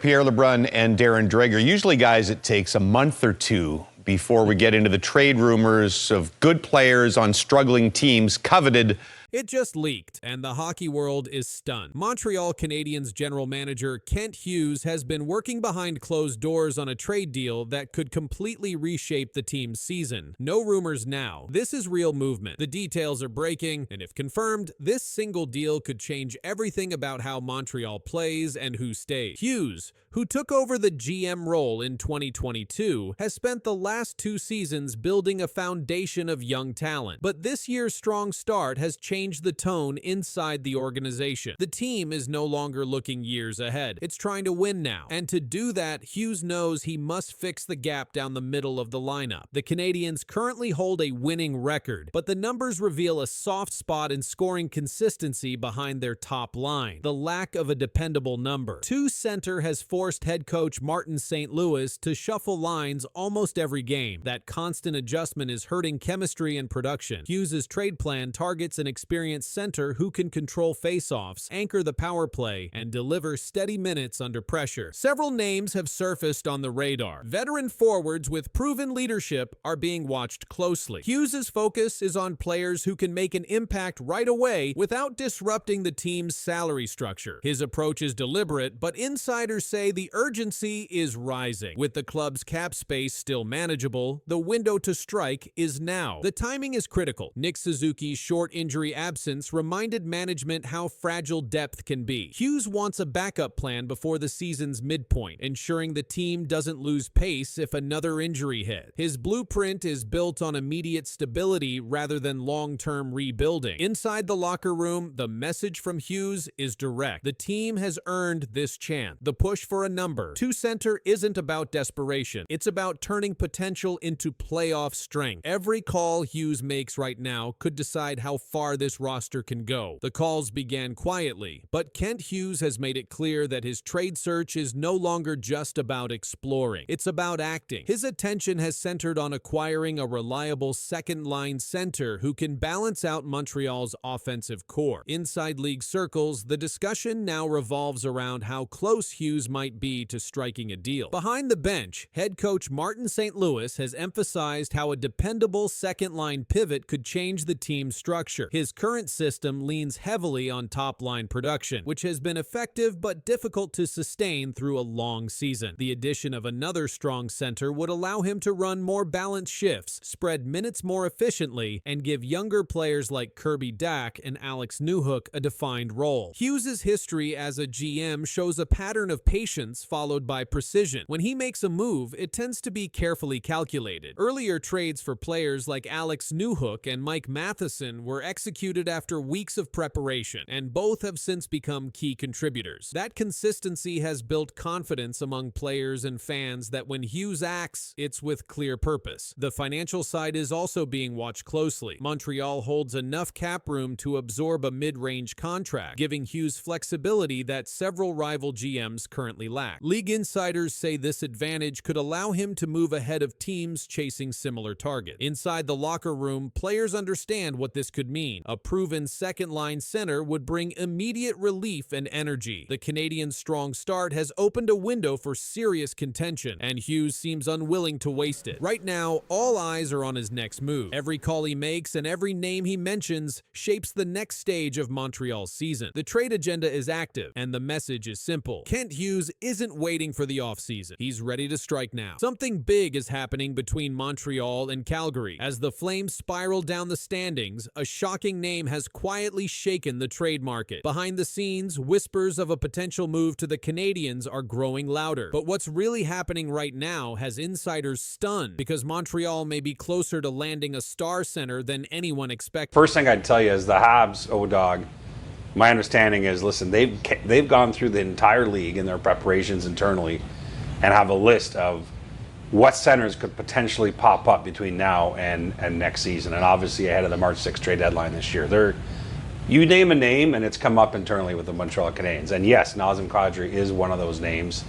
Pierre LeBrun and Darren Dreger. Usually, guys, it takes a month or two before we get into the trade rumors of good players on struggling teams coveted. It just leaked, and the hockey world is stunned. Montreal Canadiens general manager Kent Hughes has been working behind closed doors on a trade deal that could completely reshape the team's season. No rumors now. This is real movement. The details are breaking, and if confirmed, this single deal could change everything about how Montreal plays and who stays. Hughes, who took over the GM role in 2022, has spent the last 2 seasons building a foundation of young talent. But this year's strong start has changed the tone inside the organization. The team is no longer looking years ahead. It's trying to win now. And to do that, Hughes knows he must fix the gap down the middle of the lineup. The Canadiens currently hold a winning record, but the numbers reveal a soft spot in scoring consistency behind their top line: the lack of a dependable number. 2 center has forced head coach Martin St. Louis to shuffle lines almost every game. That constant adjustment is hurting chemistry and production. Hughes' trade plan targets an experienced center who can control faceoffs, anchor the power play, and deliver steady minutes under pressure. Several names have surfaced on the radar. Veteran forwards with proven leadership are being watched closely. Hughes' focus is on players who can make an impact right away without disrupting the team's salary structure. His approach is deliberate, but insiders say the urgency is rising. With the club's cap space still manageable, the window to strike is now. The timing is critical. Nick Suzuki's short injury absence reminded management how fragile depth can be. Hughes wants a backup plan before the season's midpoint, ensuring the team doesn't lose pace if another injury hits. His blueprint is built on immediate stability rather than long-term rebuilding. Inside the locker room, the message from Hughes is direct. The team has earned this chance. The push for a number 2 center isn't about desperation. It's about turning potential into playoff strength. Every call Hughes makes right now could decide how far this roster can go. The calls began quietly, but Kent Hughes has made it clear that his trade search is no longer just about exploring. It's about acting. His attention has centered on acquiring a reliable second-line center who can balance out Montreal's offensive core. Inside league circles, the discussion now revolves around how close Hughes might be to striking a deal. Behind the bench, head coach Martin St. Louis has emphasized how a dependable second-line pivot could change the team's structure. His current system leans heavily on top-line production, which has been effective but difficult to sustain through a long season. The addition of another strong center would allow him to run more balanced shifts, spread minutes more efficiently, and give younger players like Kirby Dach and Alex Newhook a defined role. Hughes' history as a GM shows a pattern of patience followed by precision. When he makes a move, it tends to be carefully calculated. Earlier trades for players like Alex Newhook and Mike Matheson were executed after weeks of preparation, and both have since become key contributors. That consistency has built confidence among players and fans that when Hughes acts, it's with clear purpose. The financial side is also being watched closely. Montreal holds enough cap room to absorb a mid-range contract, giving Hughes flexibility that several rival GMs currently lack. League insiders say this advantage could allow him to move ahead of teams chasing similar targets. Inside the locker room, players understand what this could mean. A proven second-line center would bring immediate relief and energy. The Canadiens' strong start has opened a window for serious contention, and Hughes seems unwilling to waste it. Right now, all eyes are on his next move. Every call he makes and every name he mentions shapes the next stage of Montreal's season. The trade agenda is active, and the message is simple. Kent Hughes isn't waiting for the offseason. He's ready to strike now. Something big is happening between Montreal and Calgary. As the Flames spiral down the standings, a shocking name has quietly shaken the trade market. Behind the scenes, whispers of a potential move to the Canadiens are growing louder. But what's really happening right now has insiders stunned, because Montreal may be closer to landing a star center than anyone expected. First thing I'd tell you is the Habs, O-Dog, my understanding is, listen, they've gone through the entire league in their preparations internally and have a list of what centers could potentially pop up between now and next season, and obviously ahead of the March 6th trade deadline this year. You name a name, and it's come up internally with the Montreal Canadiens. And yes, Nazem Kadri is one of those names.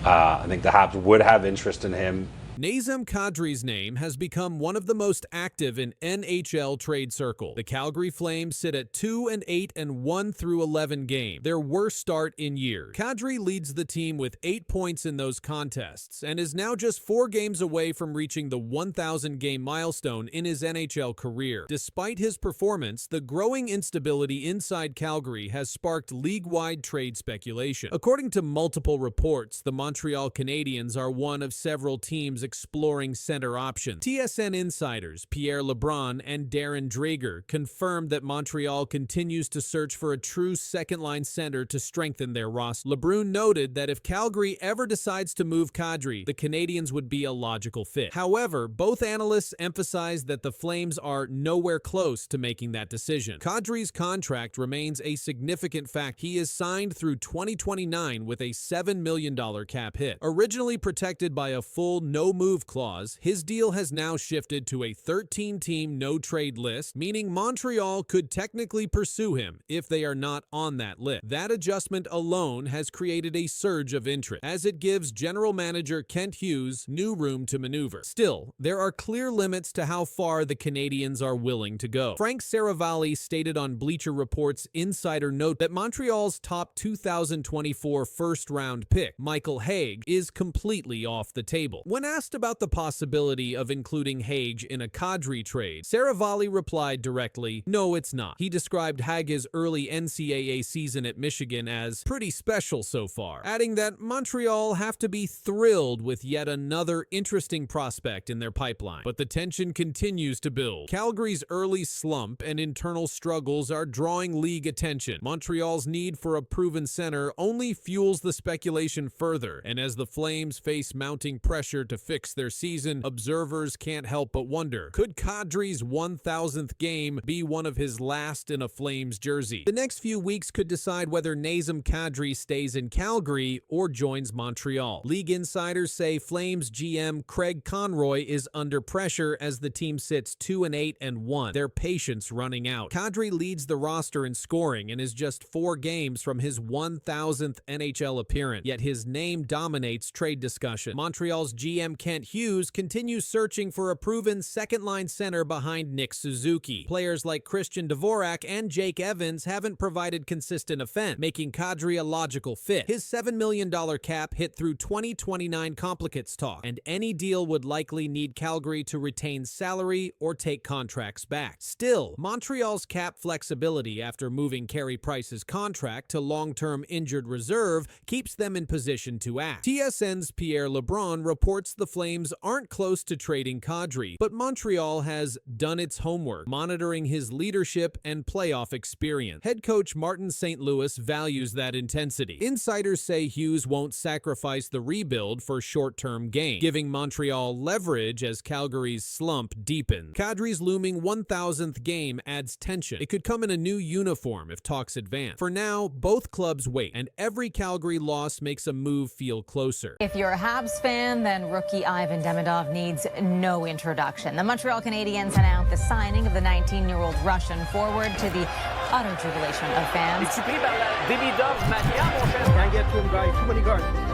I think the Habs would have interest in him. Nazem Kadri's name has become one of the most active in NHL trade circle. The Calgary Flames sit at 2-8 and 1 through 11 games, their worst start in years. Kadri leads the team with 8 points in those contests and is now just 4 games away from reaching the 1,000 game milestone in his NHL career. Despite his performance, the growing instability inside Calgary has sparked league-wide trade speculation. According to multiple reports, the Montreal Canadiens are one of several teams exploring center options. TSN insiders Pierre LeBrun and Darren Dreger confirmed that Montreal continues to search for a true second-line center to strengthen their roster. LeBrun noted that if Calgary ever decides to move Kadri, the Canadiens would be a logical fit. However, both analysts emphasize that the Flames are nowhere close to making that decision. Kadri's contract remains a significant fact. He is signed through 2029 with a $7 million cap hit. Originally protected by a full no-move clause, his deal has now shifted to a 13-team no-trade list, meaning Montreal could technically pursue him if they are not on that list. That adjustment alone has created a surge of interest, as it gives general manager Kent Hughes new room to maneuver. Still, there are clear limits to how far the Canadiens are willing to go. Frank Saravalli stated on Bleacher Report's Insider Note that Montreal's top 2024 first-round pick, Michael Hague, is completely off the table. When asked about the possibility of including Hague in a Kadri trade, Saravalli replied directly, "No, it's not." He described Hague's early NCAA season at Michigan as pretty special so far, adding that Montreal have to be thrilled with yet another interesting prospect in their pipeline. But the tension continues to build. Calgary's early slump and internal struggles are drawing league attention. Montreal's need for a proven center only fuels the speculation further, and as the Flames face mounting pressure to fix their season, observers can't help but wonder, could Kadri's 1,000th game be one of his last in a Flames jersey? The next few weeks could decide whether Nazem Kadri stays in Calgary or joins Montreal. League insiders say Flames GM Craig Conroy is under pressure as the team sits 2-8 and 1, their patience running out. Kadri leads the roster in scoring and is just 4 games from his 1,000th NHL appearance, yet his name dominates trade discussion. Montreal's GM Kent Hughes continues searching for a proven second-line center behind Nick Suzuki. Players like Christian Dvorak and Jake Evans haven't provided consistent offense, making Kadri a logical fit. His $7 million cap hit through 2029 complicates talk, and any deal would likely need Calgary to retain salary or take contracts back. Still, Montreal's cap flexibility after moving Carey Price's contract to long-term injured reserve keeps them in position to act. TSN's Pierre LeBrun reports the Flames aren't close to trading Kadri, but Montreal has done its homework, monitoring his leadership and playoff experience. Head coach Martin St. Louis values that intensity. Insiders say Hughes won't sacrifice the rebuild for short-term gain, giving Montreal leverage as Calgary's slump deepens. Kadri's looming 1,000th game adds tension. It could come in a new uniform if talks advance. For now, both clubs wait, and every Calgary loss makes a move feel closer. If you're a Habs fan, then rookie Ivan Demidov needs no introduction. The Montreal Canadiens announced the signing of the 19-year-old Russian forward to the utter jubilation of fans.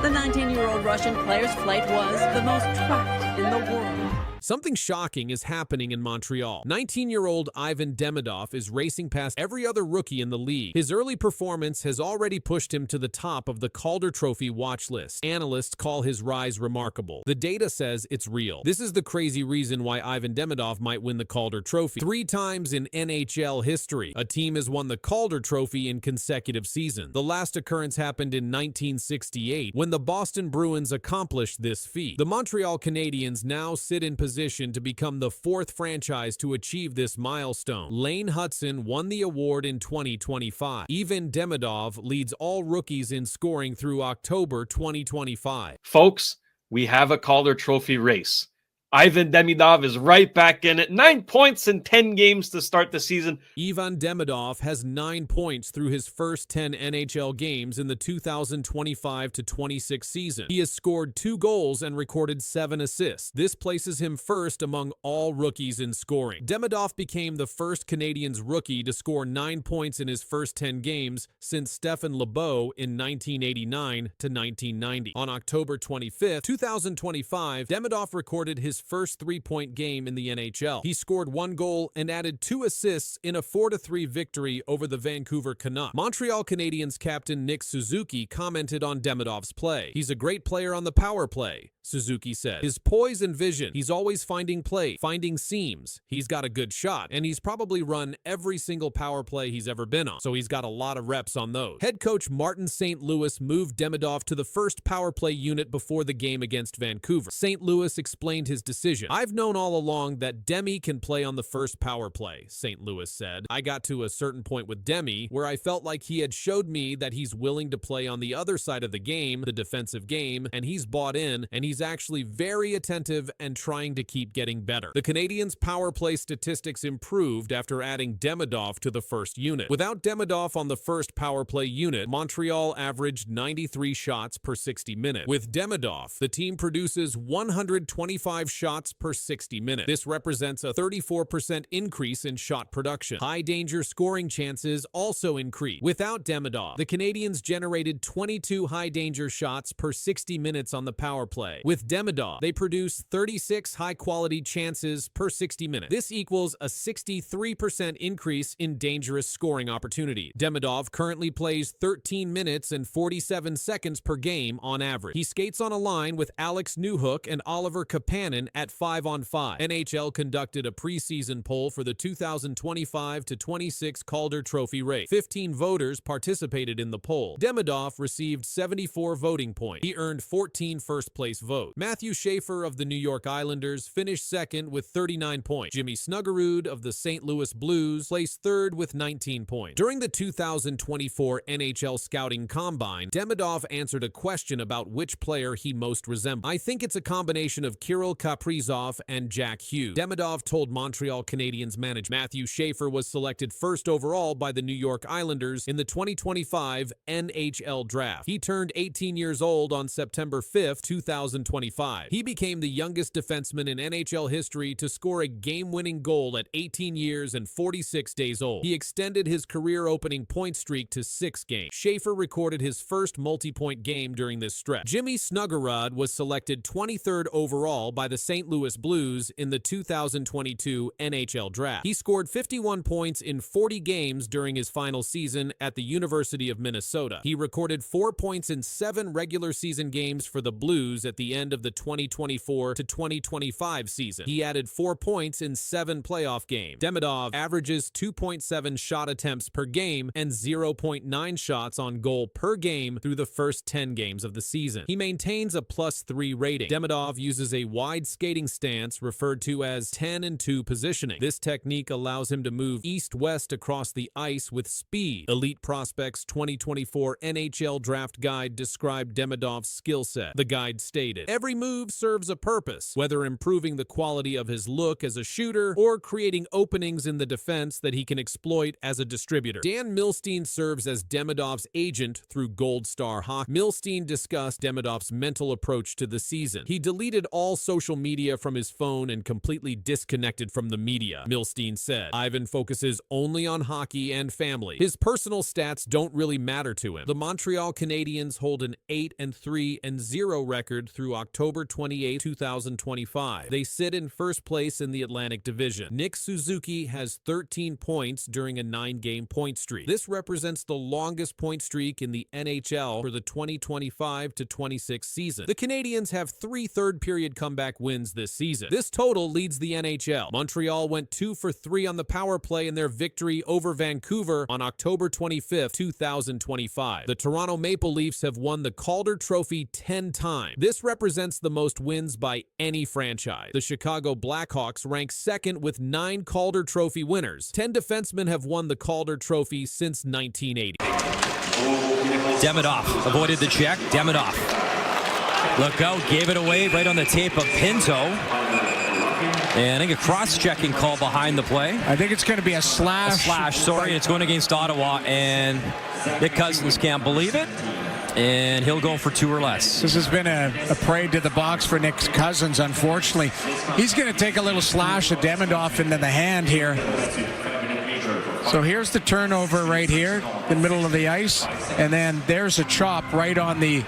The 19-year-old Russian player's flight was the most tracked in the world. Something shocking is happening in Montreal. 19-year-old Ivan Demidov is racing past every other rookie in the league. His early performance has already pushed him to the top of the Calder Trophy watch list. Analysts call his rise remarkable. The data says it's real. This is the crazy reason why Ivan Demidov might win the Calder Trophy. 3 times in NHL history, a team has won the Calder Trophy in consecutive seasons. The last occurrence happened in 1968 when the Boston Bruins accomplished this feat. The Montreal Canadiens now sit in position to become the 4th franchise to achieve this milestone. Lane Hudson won the award in 2025. Ivan Demidov leads all rookies in scoring through October 2025. Folks, we have a Calder Trophy race. Ivan Demidov is right back in it. 9 points in 10 games to start the season. Ivan Demidov has 9 points through his first 10 NHL games in the 2025-26 season. He has scored 2 goals and recorded 7 assists. This places him first among all rookies in scoring. Demidov became the first Canadiens rookie to score 9 points in his first 10 games since Stephen Lebeau in 1989-1990. On October 25, 2025, Demidov recorded his first 3-point game in the NHL. He scored 1 goal and added 2 assists in a 4-3 victory over the Vancouver Canucks. Montreal Canadiens captain Nick Suzuki commented on Demidov's play. "He's a great player on the power play," Suzuki said. "His poise and vision, he's always finding play, finding seams. He's got a good shot, and he's probably run every single power play he's ever been on, so he's got a lot of reps on those." Head coach Martin St. Louis moved Demidov to the first power play unit before the game against Vancouver. St. Louis explained his decision. "I've known all along that Demi can play on the first power play," St. Louis said. "I got to a certain point with Demi where I felt like he had showed me that he's willing to play on the other side of the game, the defensive game, and he's bought in, and he's actually very attentive and trying to keep getting better." The Canadiens' power play statistics improved after adding Demidov to the first unit. Without Demidov on the first power play unit, Montreal averaged 93 shots per 60 minutes. With Demidov, the team produces 125 shots per 60 minutes. This represents a 34% increase in shot production. High-danger scoring chances also increased. Without Demidov, the Canadiens generated 22 high-danger shots per 60 minutes on the power play. With Demidov, they produce 36 high-quality chances per 60 minutes. This equals a 63% increase in dangerous scoring opportunities. Demidov currently plays 13 minutes and 47 seconds per game on average. He skates on a line with Alex Newhook and Oliver Kapanen at 5-on-5. NHL conducted a preseason poll for the 2025-26 Calder Trophy race. 15 voters participated in the poll. Demidov received 74 voting points. He earned 14 first-place votes. Matthew Schaefer of the New York Islanders finished second with 39 points. Jimmy Snuggerud of the St. Louis Blues placed third with 19 points. During the 2024 NHL Scouting Combine, Demidov answered a question about which player he most resembled. "I think it's a combination of Kirill Kaprizov and Jack Hughes," Demidov told Montreal Canadiens manager. Matthew Schaefer was selected first overall by the New York Islanders in the 2025 NHL Draft. He turned 18 years old on September 5, 2025. He became the youngest defenseman in NHL history to score a game-winning goal at 18 years and 46 days old. He extended his career-opening point streak to 6 games. Schaefer recorded his first multi-point game during this stretch. Jimmy Snuggerud was selected 23rd overall by the St. Louis Blues in the 2022 NHL Draft. He scored 51 points in 40 games during his final season at the University of Minnesota. He recorded 4 points in 7 regular season games for the Blues at the end of the 2024-2025 season. He added 4 points in 7 playoff games. Demidov averages 2.7 shot attempts per game and 0.9 shots on goal per game through the first 10 games of the season. He maintains a +3 rating. Demidov uses a wide skating stance referred to as 10-2 positioning. This technique allows him to move east-west across the ice with speed. Elite Prospects 2024 NHL Draft Guide described Demidov's skill set. The guide stated, "Every move serves a purpose, whether improving the quality of his look as a shooter or creating openings in the defense that he can exploit as a distributor." Dan Milstein serves as Demidov's agent through Gold Star Hockey. Milstein discussed Demidov's mental approach to the season. "He deleted all social media from his phone and completely disconnected from the media," Milstein said. "Ivan focuses only on hockey and family. His personal stats don't really matter to him." The Montreal Canadiens hold an 8-3-0 record through October 28, 2025. They sit in first place in the Atlantic Division. Nick Suzuki has 13 points during a 9-game point streak. This represents the longest point streak in the NHL for the 2025-26 season. The Canadiens have 3 third-period comeback wins this season. This total leads the NHL. Montreal went 2 for 3 on the power play in their victory over Vancouver on October 25, 2025. The Toronto Maple Leafs have won the Calder Trophy 10 times. This represents the most wins by any franchise. The Chicago Blackhawks rank second with 9 Calder Trophy winners. 10 defensemen have won the Calder Trophy since 1980. Demidov avoided the check. Demidov. Look out, gave it away right on the tape of Pinto. And I think a cross-checking call behind the play. I think it's going to be a slash. A slash, sorry. It's going against Ottawa, and Nick Cousins can't believe it. And he'll go for 2 or less. This has been a parade to the box for Nick Cousins, unfortunately. He's going to take a little slash of Demidov into the hand here. So here's the turnover right here, the middle of the ice. And then there's a chop right on the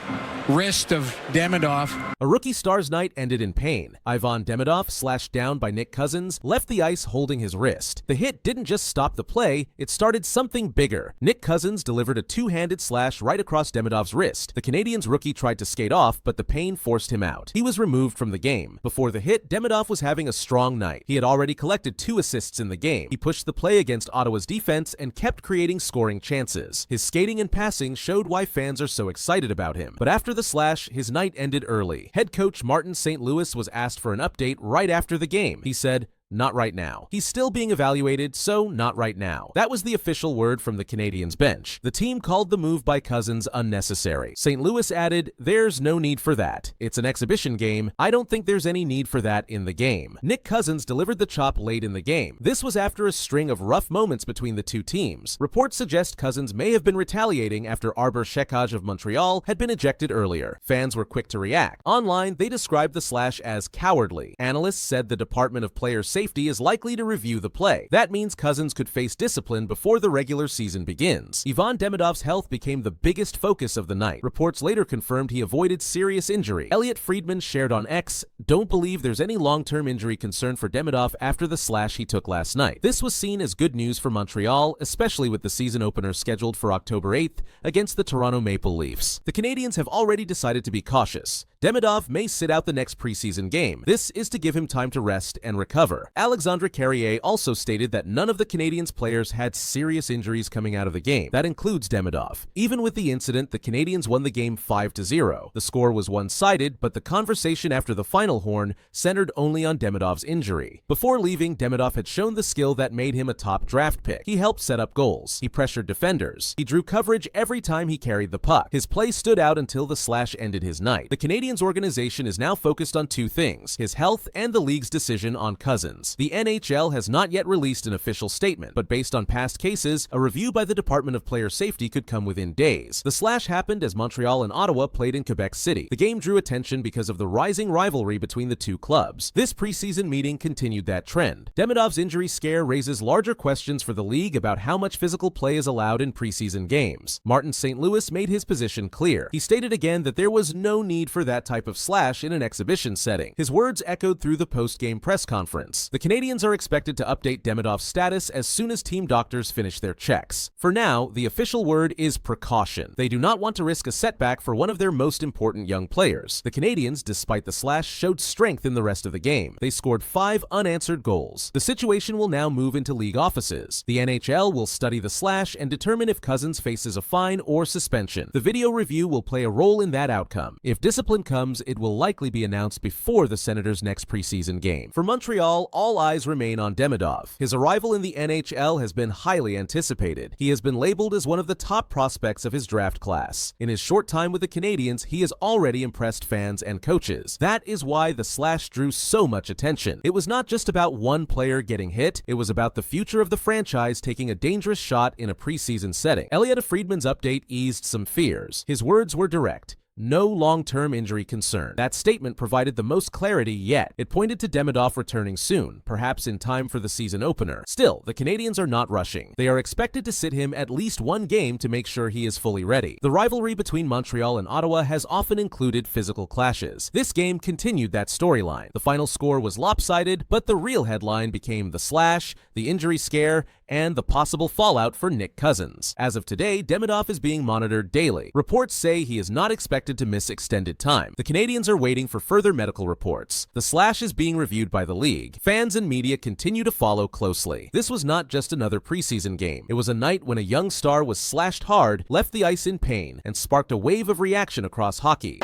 wrist of Demidov. A rookie star's night ended in pain. Ivan Demidov, slashed down by Nick Cousins, left the ice holding his wrist. The hit didn't just stop the play, it started something bigger. Nick Cousins delivered a two-handed slash right across Demidov's wrist. The Canadiens rookie tried to skate off, but the pain forced him out. He was removed from the game. Before the hit, Demidov was having a strong night. He had already collected 2 assists in the game. He pushed the play against Ottawa's defense and kept creating scoring chances. His skating and passing showed why fans are so excited about him. But after the slash, his night ended early. Head coach Martin St. Louis was asked for an update right after the game. He said, "Not right now. He's still being evaluated, so not right now." That was the official word from the Canadiens bench. The team called the move by Cousins unnecessary. St. Louis added, "There's no need for that. It's an exhibition game. I don't think there's any need for that in the game." Nick Cousins delivered the chop late in the game. This was after a string of rough moments between the two teams. Reports suggest Cousins may have been retaliating after Arbor Shekaj of Montreal had been ejected earlier. Fans were quick to react. Online, they described the slash as cowardly. Analysts said the Department of Player Safety is likely to review the play. That means Cousins could face discipline before the regular season begins. Ivan Demidov's health became the biggest focus of the night. Reports later confirmed he avoided serious injury. Elliot Friedman shared on X, "Don't believe there's any long-term injury concern for Demidov after the slash he took last night." This was seen as good news for Montreal, especially with the season opener scheduled for October 8th against the Toronto Maple Leafs. The Canadiens have already decided to be cautious. Demidov may sit out the next preseason game. This is to give him time to rest and recover. Alexandre Carrier also stated that none of the Canadiens players had serious injuries coming out of the game. That includes Demidov. Even with the incident, the Canadiens won the game 5-0. The score was one-sided, but the conversation after the final horn centered only on Demidov's injury. Before leaving, Demidov had shown the skill that made him a top draft pick. He helped set up goals. He pressured defenders. He drew coverage every time he carried the puck. His play stood out until the slash ended his night. The Canadiens organization is now focused on 2 things: his health and the league's decision on Cousins. The NHL has not yet released an official statement, but based on past cases, a review by the Department of Player Safety could come within days. The slash happened as Montreal and Ottawa played in Quebec City. The game drew attention because of the rising rivalry between the two clubs. This preseason meeting continued that trend. Demidov's injury scare raises larger questions for the league about how much physical play is allowed in preseason games. Martin St. Louis made his position clear. He stated again that there was no need for that type of slash in an exhibition setting. His words echoed through the post-game press conference. The Canadiens are expected to update Demidov's status as soon as team doctors finish their checks. For now, the official word is precaution. They do not want to risk a setback for one of their most important young players. The Canadiens, despite the slash, showed strength in the rest of the game. They scored 5 unanswered goals. The situation will now move into league offices. The NHL will study the slash and determine if Cousins faces a fine or suspension. The video review will play a role in that outcome. If discipline comes, it will likely be announced before the Senators' next preseason game. For Montreal, all eyes remain on Demidov. His arrival in the NHL has been highly anticipated. He has been labeled as one of the top prospects of his draft class. In his short time with the Canadiens, he has already impressed fans and coaches. That is why the slash drew so much attention. It was not just about one player getting hit, it was about the future of the franchise taking a dangerous shot in a preseason setting. Elliot Friedman's update eased some fears. His words were direct: "No long-term injury concern." That statement provided the most clarity yet. It pointed to Demidov returning soon, perhaps in time for the season opener. Still, the Canadiens are not rushing. They are expected to sit him at least one game to make sure he is fully ready. The rivalry between Montreal and Ottawa has often included physical clashes. This game continued that storyline. The final score was lopsided, but the real headline became the slash, the injury scare, and the possible fallout for Nick Cousins. As of today, Demidov is being monitored daily. Reports say he is not expected to miss extended time. The Canadiens are waiting for further medical reports. The slash is being reviewed by the league. Fans and media continue to follow closely. This was not just another preseason game. It was a night when a young star was slashed hard, left the ice in pain, and sparked a wave of reaction across hockey.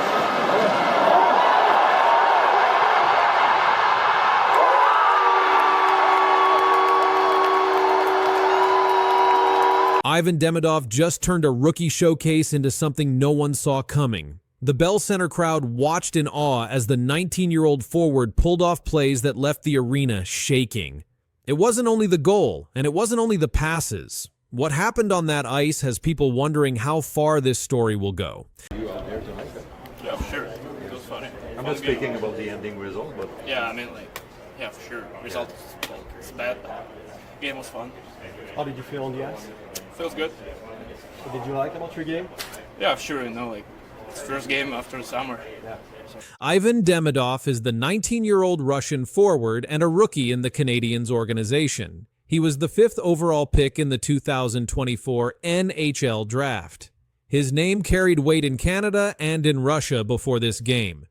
Ivan Demidov just turned a rookie showcase into something no one saw coming. The Bell Center crowd watched in awe as the 19-year-old forward pulled off plays that left the arena shaking. It wasn't only the goal, and it wasn't only the passes. What happened on that ice has people wondering how far this story will go. Yeah, for sure. It was funny. I'm not speaking about the ending result, but Yeah, I mean, yeah, for sure. Result is bad, but game was fun. How did you feel on the ice? Feels good. What did you like about your game? Yeah, for sure. It's first game after the summer. Yeah. Ivan Demidov is the 19-year-old Russian forward and a rookie in the Canadiens organization. He was the 5th overall pick in the 2024 NHL draft. His name carried weight in Canada and in Russia before this game.